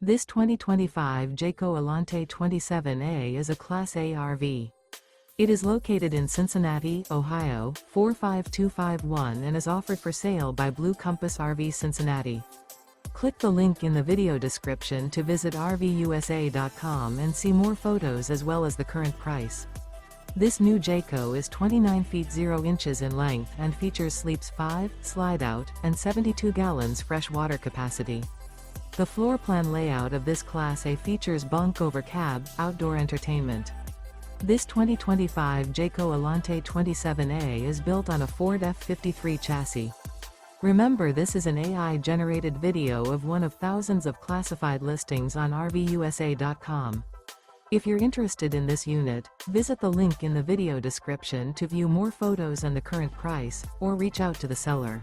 This 2025 Jayco Alante 27A is a Class A RV. It is located in Cincinnati, Ohio, 45251 and is offered for sale by Blue Compass RV Cincinnati. Click the link in the video description to visit RVUSA.com and see more photos as well as the current price. This new Jayco is 29 feet 0 inches in length and features sleeps 5, Slideout, and 72 gallons fresh water capacity. The floor plan layout of this Class A features Bunk Over Cab, outdoor entertainment. This 2025 Jayco Alante 27A is built on a Ford F53 chassis. Remember, this is an AI-generated video of one of thousands of classified listings on RVUSA.com. If you're interested in this unit, visit the link in the video description to view more photos and the current price, or reach out to the seller.